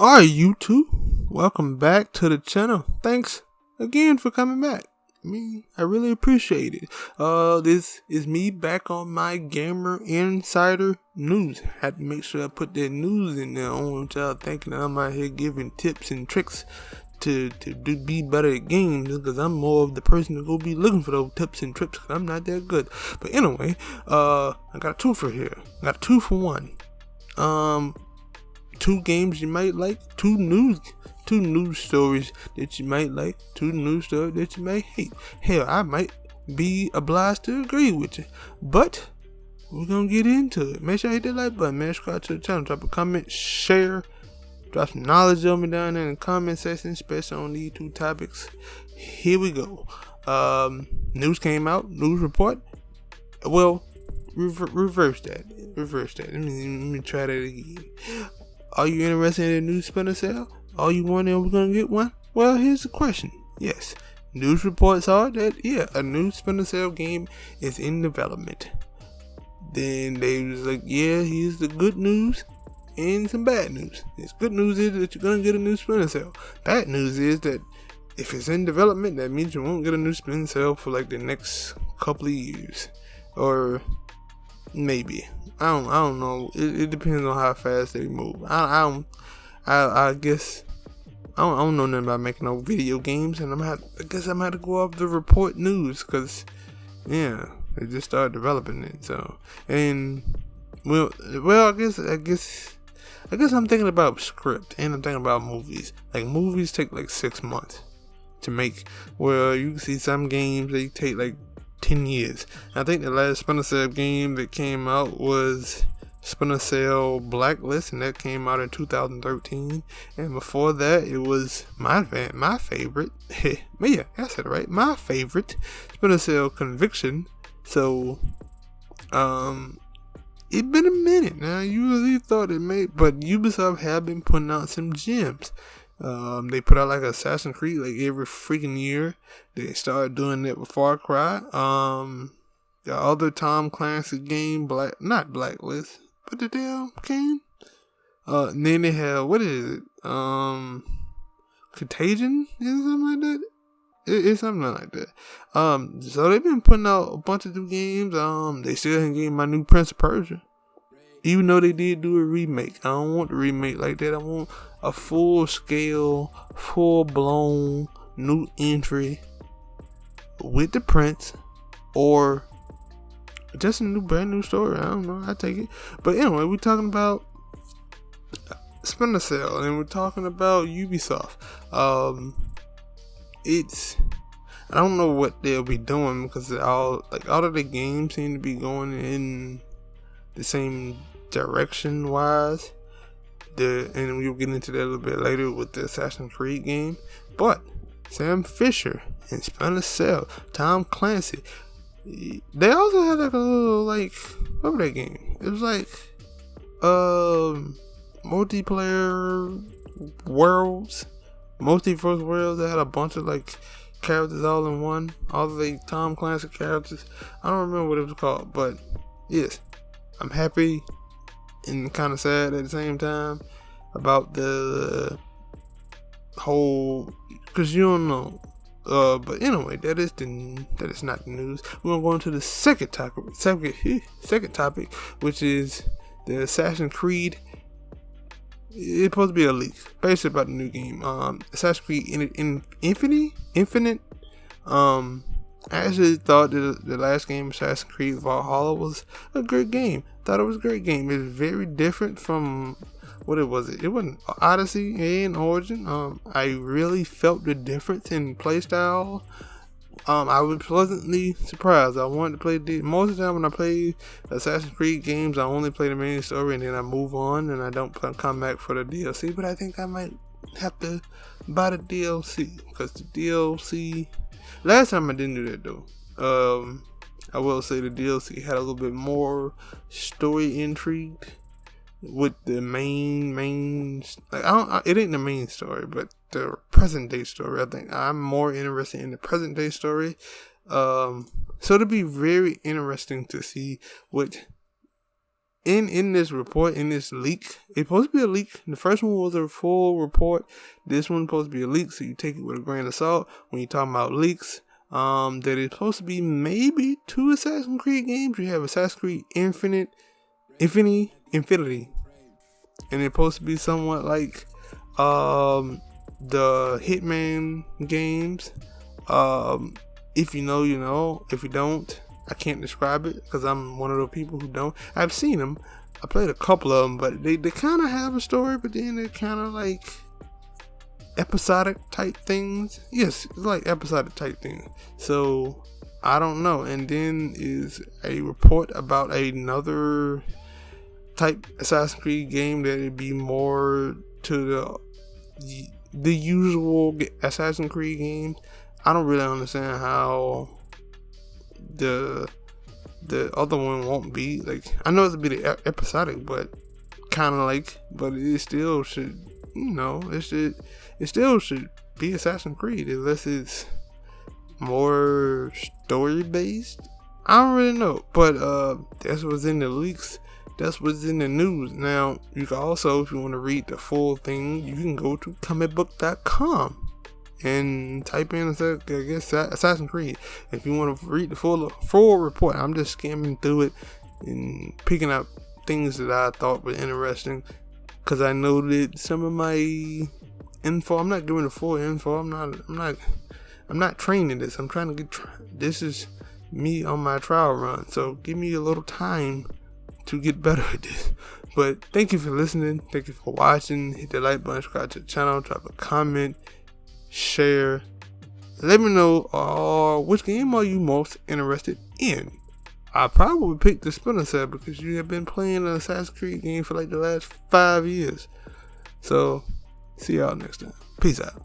Alright, YouTube, welcome back to the channel. Thanks again for coming back. I really appreciate it. This is me back on my Gamer Insider news. Had to make sure I put that news in there. I don't want y'all thinking I'm out here giving tips and tricks to be better at games, because I'm more of the person to go be looking for those tips and tricks, because I'm not that good. But anyway, I got a two for here. I got a 2 for 1. Two games you might like, two news stories that you might like, two news stories that you might hate. Hell, I might be obliged to agree with you, but we're gonna get into it. Make sure you hit that like button, man. Subscribe to the channel, drop a comment, share, drop some knowledge on me down there in the comment section, especially on these two topics. Here we go. News came out, news report. Well, reverse that. Let me try that again. Are you interested in a new Splinter sale? Are you wondering we're gonna get one? Well, here's the question. Yes, news reports are that a new Splinter Cell game is in development. Then they was like, here's the good news and some bad news. This good news is that you're gonna get a new Splinter Cell. Bad news is that if it's in development, that means you won't get a new Splinter Cell for like the next couple of years, or maybe. I don't know. It depends on how fast they move. I guess I don't know nothing about making no video games, and I guess I'm gonna have to go off the report news, because they just started developing it. So, and well, I guess I'm thinking about script, and I'm thinking about movies. Like, movies take like 6 months to make. Well, you can see some games they take like 10 years. I think the last Splinter Cell game that came out was Splinter Cell Blacklist, and that came out in 2013. And before that, it was my favorite. I said it right. My favorite, Splinter Cell Conviction. So, it's been a minute now. You really thought it but Ubisoft have been putting out some gems. They put out like Assassin's Creed like every freaking year. They started doing it with Far Cry. The other Tom Clancy game, not Blacklist, but the damn game. And then they have, what is it? Contagion? Is it something like that? It's something like that. So they've been putting out a bunch of new games. They still haven't given my new Prince of Persia. Even though they did do a remake, I don't want the remake like that. I want a full-scale, full-blown new entry with the Prince, or just a brand new story. I don't know. I take it. But anyway, we're talking about Splinter Cell, and we're talking about Ubisoft. I don't know what they'll be doing, because all of the games seem to be going in the same direction wise. And we'll get into that a little bit later with the Assassin's Creed game. But Sam Fisher and Splinter Cell, Tom Clancy, they also had like a little, like, what was that game? It was like multiplayer worlds, multiverse worlds that had a bunch of like characters all in one, all of the Tom Clancy characters. I don't remember what it was called, but yes, I'm happy and kind of sad at the same time about the whole, because you don't know. But anyway, that is not the news. We're gonna go into the second topic, which is the Assassin's Creed. It's supposed to be a leak, basically about the new game. Assassin's Creed Infinite. I actually thought that the last game, Assassin's Creed Valhalla, was a great game. Thought it was a great game. It was very different from what it was. It wasn't Odyssey and Origin. I really felt the difference in playstyle. I was pleasantly surprised. I wanted to play most of the time when I play Assassin's Creed games, I only play the main story and then I move on and I don't come back for the DLC. But I think I might have to buy the DLC, because the DLC. Last time I didn't do that though. I will say the DLC had a little bit more story intrigue with the main. Like, it ain't the main story, but the present day story. I think I'm more interested in the present day story. So it'll be very interesting to see what in this report, in this leak, it's supposed to be a leak. The first one was a full report. This one's supposed to be a leak, so you take it with a grain of salt when you're talking about leaks. That it's supposed to be maybe 2 Assassin's Creed games. You have Assassin's Creed Infinity, and it's supposed to be somewhat like the Hitman games. If you know, you know. If you don't, I can't describe it because I'm one of those people who don't. I've seen them. I played a couple of them, but they kind of have a story, but then they're kind of like episodic type things. Yes, it's like episodic type things. So I don't know. And then is a report about another type Assassin's Creed game that would be more to the usual Assassin's Creed games. I don't really understand how the other one won't be like. I know it's a bit episodic, but kind of like, but it still should, you know, it still should be Assassin's Creed unless it's more story based. I don't really know, but that's what's in the leaks. That's what's in the news. Now you can also, if you want to read the full thing, you can go to comicbook.com and type in, I guess, Assassin's Creed. If you want to read the full report, I'm just skimming through it and picking up things that I thought were interesting, because I know that some of my info, I'm not giving the full info. I'm not training this. I'm trying to this is me on my trial run. So give me a little time to get better at this. But thank you for listening. Thank you for watching. Hit the like button, subscribe to the channel, drop a comment, share. Let me know which game are you most interested in. I probably picked the Splinter set because you have been playing an Assassin's Creed game for like the last 5 years. So see y'all next time. Peace out.